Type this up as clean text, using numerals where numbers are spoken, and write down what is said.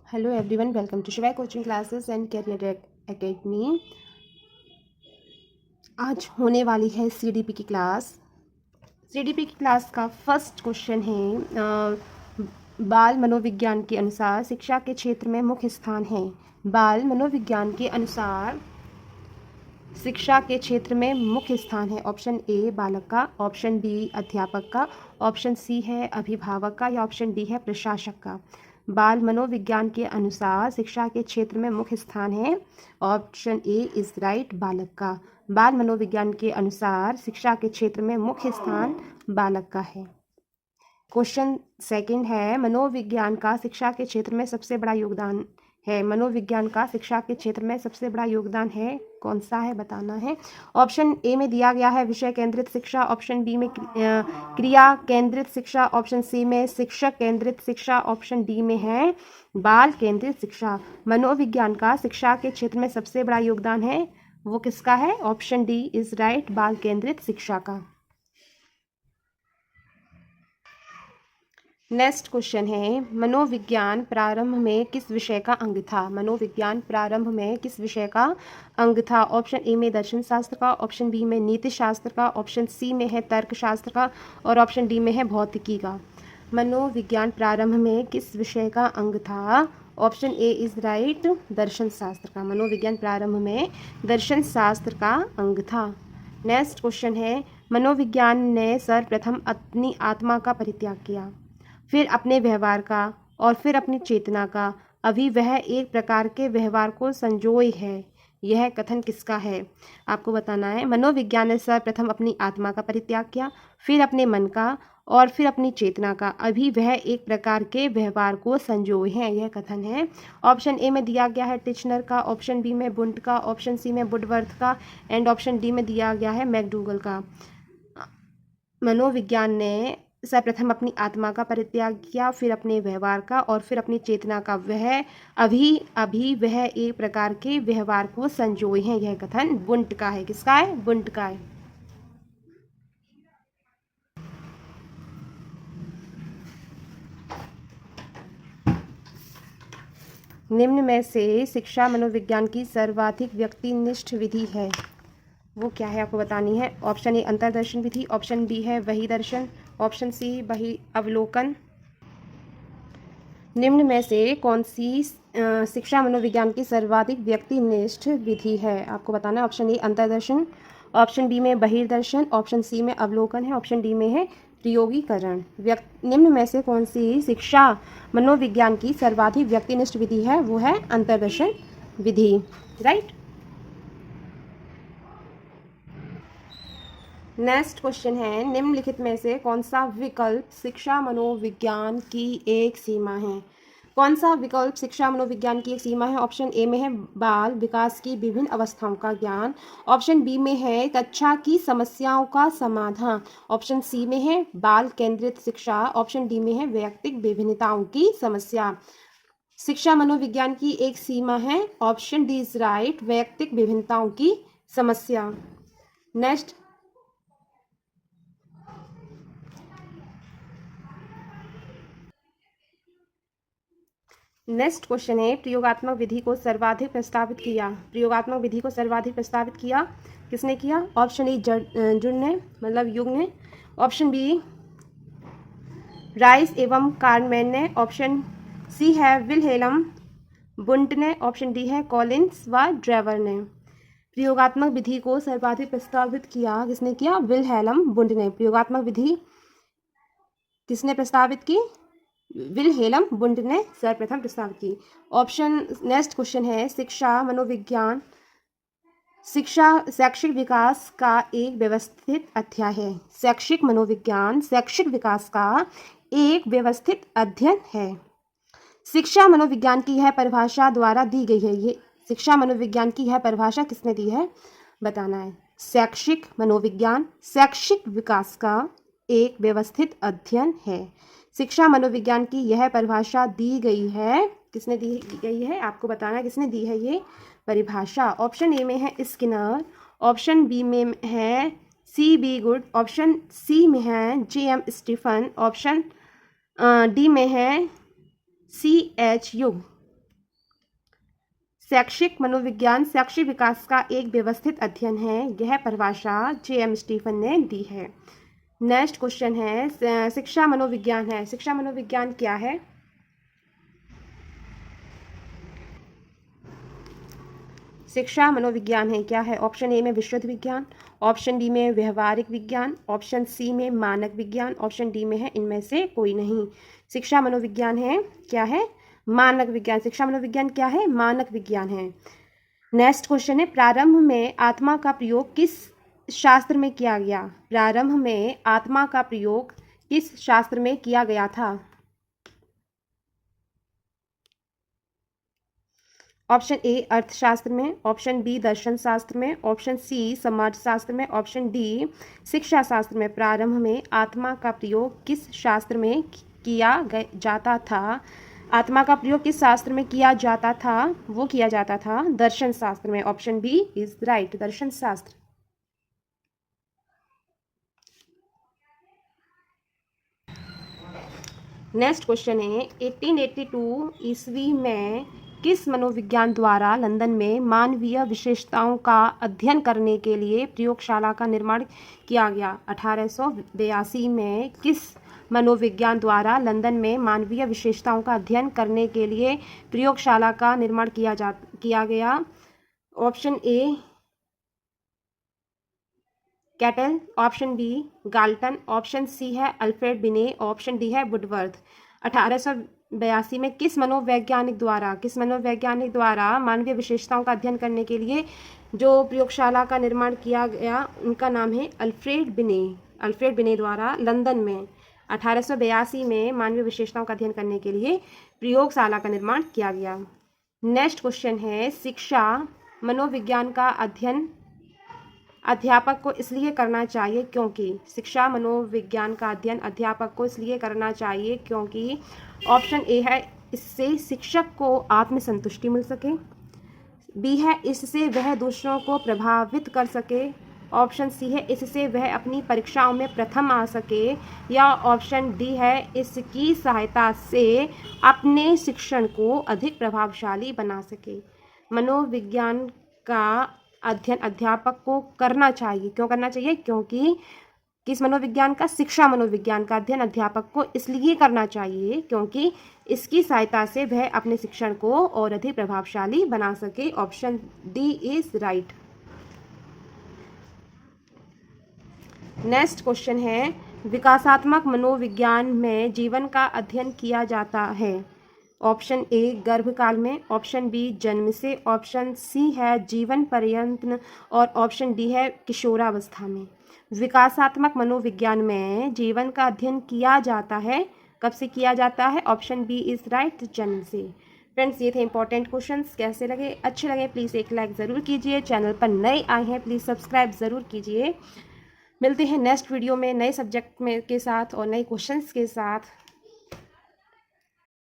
Hello everyone, welcome to शिवाय coaching classes and career academy. आज होने वाली है सीडीपी की क्लास। सीडीपी की क्लास का फर्स्ट क्वेश्चन है, बाल मनोविज्ञान के अनुसार शिक्षा के क्षेत्र में मुख्य स्थान है। बाल मनोविज्ञान के अनुसार शिक्षा के क्षेत्र में मुख्य स्थान है। ऑप्शन ए बालक का, ऑप्शन बी अध्यापक का, ऑप्शन सी है अभिभावक का या ऑप्शन डी है प्रशासक का। बाल मनोविज्ञान के अनुसार शिक्षा के क्षेत्र में मुख्य स्थान है। ऑप्शन ए इज राइट, बालक का। बाल मनोविज्ञान के अनुसार शिक्षा के क्षेत्र में मुख्य स्थान बालक का है। क्वेश्चन सेकंड है, मनोविज्ञान का शिक्षा के क्षेत्र में सबसे बड़ा योगदान है। मनोविज्ञान का शिक्षा के क्षेत्र में सबसे बड़ा योगदान है, कौन सा है बताना है। ऑप्शन ए में दिया गया है विषय केंद्रित शिक्षा, ऑप्शन बी में क्रिया केंद्रित शिक्षा, ऑप्शन सी में शिक्षक केंद्रित शिक्षा, ऑप्शन डी में है बाल केंद्रित शिक्षा। मनोविज्ञान का शिक्षा के क्षेत्र में सबसे बड़ा योगदान है, वो किसका है? ऑप्शन डी इज राइट, बाल केंद्रित शिक्षा का। नेक्स्ट क्वेश्चन है, मनोविज्ञान प्रारंभ में किस विषय का अंग था? मनोविज्ञान प्रारंभ में किस विषय का अंग था? ऑप्शन ए में दर्शन शास्त्र का, ऑप्शन बी में नीति शास्त्र का, ऑप्शन सी में है तर्कशास्त्र का और ऑप्शन डी में है भौतिकी का। मनोविज्ञान प्रारंभ में किस विषय का अंग था? ऑप्शन ए इज राइट, दर्शन शास्त्र का। मनोविज्ञान प्रारंभ में दर्शन शास्त्र का अंग था। नेक्स्ट क्वेश्चन है, मनोविज्ञान ने सर्वप्रथम अपनी आत्मा का परित्याग किया, फिर अपने व्यवहार का और फिर अपनी चेतना का। अभी वह एक प्रकार के व्यवहार को संजोए है। यह कथन किसका है? आपको बताना है। मनोविज्ञान ने सर्वप्रथम अपनी आत्मा का परित्याग किया, फिर अपने मन का और फिर अपनी चेतना का। अभी वह एक प्रकार के व्यवहार को संजोए है, यह कथन है। ऑप्शन ए में दिया गया है टिचनर का, ऑप्शन बी में बुंट का, ऑप्शन सी में वुडवर्थ का एंड ऑप्शन डी में दिया गया है मैकडूगल का। मनोविज्ञान ने सर्वप्रथम अपनी आत्मा का परित्याग किया, फिर अपने व्यवहार का और फिर अपनी चेतना का। वह अभी वह एक प्रकार के व्यवहार को संजोए हैं, यह कथन बुंट का है। किसका है? बुंट का है। निम्न में से शिक्षा मनोविज्ञान की सर्वाधिक व्यक्तिनिष्ठ विधि है, वो क्या है आपको बतानी है। ऑप्शन ए अंतर्दर्शन विधि, ऑप्शन बी है वही दर्शन, ऑप्शन सी वही अवलोकन। निम्न में से कौन सी शिक्षा मनोविज्ञान की सर्वाधिक व्यक्तिनिष्ठ विधि है, आपको बताना है। ऑप्शन ए अंतर्दर्शन, ऑप्शन बी में बहिर्दर्शन, ऑप्शन सी में अवलोकन है, ऑप्शन डी में है प्रयोगीकरण। निम्न में से कौन सी शिक्षा मनोविज्ञान की सर्वाधिक व्यक्तिनिष्ठ विधि है, वो है अंतर्दर्शन विधि। राइट। नेक्स्ट क्वेश्चन है, निम्नलिखित में से कौन सा विकल्प शिक्षा मनोविज्ञान की एक सीमा है? कौन सा विकल्प शिक्षा मनोविज्ञान की एक सीमा है? ऑप्शन ए में है बाल विकास की विभिन्न अवस्थाओं का ज्ञान, ऑप्शन बी में है कक्षा की समस्याओं का समाधान, ऑप्शन सी में है बाल केंद्रित शिक्षा, ऑप्शन डी में है वैयक्तिक विभिन्नताओं की समस्या। शिक्षा मनोविज्ञान की एक सीमा है, ऑप्शन डी इज राइट, वैयक्तिक विभिन्नताओं की समस्या। नेक्स्ट नेक्स्ट क्वेश्चन है, प्रयोगात्मक विधि को सर्वाधिक प्रस्तावित किया। प्रयोगात्मक विधि को सर्वाधिक प्रस्तावित किया किसने किया? ऑप्शन ए जुड़ ने, मतलब युग ने, ऑप्शन बी राइस एवं कार्नमैन ने, ऑप्शन सी है विलहेलम बुंट ने, ऑप्शन डी है कॉलिंस व ड्रेवर ने। प्रयोगात्मक विधि को सर्वाधिक प्रस्तावित किया किसने किया? विलहेलम बुंट ने। प्रयोगात्मक विधि किसने प्रस्तावित की? विलहेलम बुंट ने सर्वप्रथम प्रस्तावित की। ऑप्शन नेक्स्ट क्वेश्चन है, शिक्षा मनोविज्ञान शैक्षिक विकास का एक व्यवस्थित अध्याय है। शैक्षिक मनोविज्ञान शैक्षिक विकास का एक व्यवस्थित अध्ययन है। शिक्षा मनोविज्ञान की यह परिभाषा द्वारा दी गई है। ये शिक्षा मनोविज्ञान की यह परिभाषा किसने दी है, बताना है। शैक्षिक मनोविज्ञान शैक्षिक विकास का एक व्यवस्थित अध्ययन है। शिक्षा मनोविज्ञान की यह परिभाषा दी गई है, किसने दी गई है आपको बताना है, किसने दी है ये परिभाषा। ऑप्शन ए में है स्किनर, ऑप्शन बी में है C B Good, option C में है J M Stephen, option D में है सी एच युग। शैक्षिक मनोविज्ञान शैक्षिक विकास का एक व्यवस्थित अध्ययन है। यह परिभाषा J.M. स्टीफन ने दी है। नेक्स्ट क्वेश्चन है शिक्षा मनोविज्ञान है। शिक्षा मनोविज्ञान क्या है? शिक्षा मनोविज्ञान है क्या है? ऑप्शन ए में विशुद्ध विज्ञान, ऑप्शन बी में व्यवहारिक विज्ञान, ऑप्शन सी में मानक विज्ञान, ऑप्शन डी में है इनमें से कोई नहीं। शिक्षा मनोविज्ञान है क्या है? मानक विज्ञान। शिक्षा मनोविज्ञान क्या है? मानक विज्ञान है। नेक्स्ट क्वेश्चन है प्रारंभ में आत्मा का प्रयोग किस शास्त्र में किया गया? प्रारंभ में आत्मा का प्रयोग किस शास्त्र में किया गया था? ऑप्शन ए अर्थशास्त्र में, ऑप्शन बी दर्शन शास्त्र में, ऑप्शन सी समाज शास्त्र में, ऑप्शन डी शिक्षा शास्त्र में। प्रारंभ में आत्मा का प्रयोग किस शास्त्र में किया जाता था? आत्मा का प्रयोग किस शास्त्र में किया जाता था? वो किया जाता था दर्शन शास्त्र में। ऑप्शन बी इज राइट, दर्शन शास्त्र। नेक्स्ट क्वेश्चन है 1882 ईस्वी में किस मनोविज्ञान द्वारा लंदन में मानवीय विशेषताओं का अध्ययन करने के लिए प्रयोगशाला का निर्माण किया गया? 1882 में किस मनोविज्ञान द्वारा लंदन में मानवीय विशेषताओं का अध्ययन करने के लिए प्रयोगशाला का निर्माण किया गया? Option A Cattell, option B Galton, option C है अल्फ्रेड बिने, ऑप्शन डी है वुडवर्थ। 1882 में किस मनोवैज्ञानिक द्वारा मानवीय विशेषताओं का अध्ययन करने के लिए जो प्रयोगशाला का निर्माण किया गया उनका नाम है अल्फ्रेड बिने द्वारा लंदन में 1882 में मानवीय विशेषताओं का अध्ययन करने के लिए प्रयोगशाला का निर्माण किया गया। नेक्स्ट क्वेश्चन है शिक्षा मनोविज्ञान का अध्ययन अध्यापक को इसलिए करना चाहिए क्योंकि? शिक्षा मनोविज्ञान का अध्ययन अध्यापक को इसलिए करना चाहिए क्योंकि ऑप्शन ए है इससे शिक्षक को आत्मसंतुष्टि मिल सके, बी है इससे वह दूसरों को प्रभावित कर सके, ऑप्शन सी है इससे वह अपनी परीक्षाओं में प्रथम आ सके, या ऑप्शन डी है इसकी सहायता से अपने शिक्षण को अधिक प्रभावशाली बना सके। मनोविज्ञान का अध्ययन अध्यापक को करना चाहिए। क्यों करना चाहिए? क्योंकि किस मनोविज्ञान का? शिक्षा मनोविज्ञान का अध्ययन अध्यापक को इसलिए करना चाहिए क्योंकि इसकी सहायता से वह अपने शिक्षण को और अधिक प्रभावशाली बना सके। Option D is right. Next question है विकासात्मक मनोविज्ञान में जीवन का अध्ययन किया जाता है। ऑप्शन ए गर्भकाल में, ऑप्शन बी जन्म से, ऑप्शन सी है जीवन पर्यंत और ऑप्शन डी है किशोरावस्था में। विकासात्मक मनोविज्ञान में जीवन का अध्ययन किया जाता है। कब से किया जाता है? ऑप्शन बी इज राइट, जन्म से। फ्रेंड्स ये थे इंपॉर्टेंट क्वेश्चंस। कैसे लगे? अच्छे लगे प्लीज़ एक लाइक ज़रूर कीजिए। चैनल पर नए आए हैं प्लीज़ सब्सक्राइब ज़रूर कीजिए। मिलते हैं नेक्स्ट वीडियो में नए सब्जेक्ट में के साथ और नए क्वेश्चंस के साथ।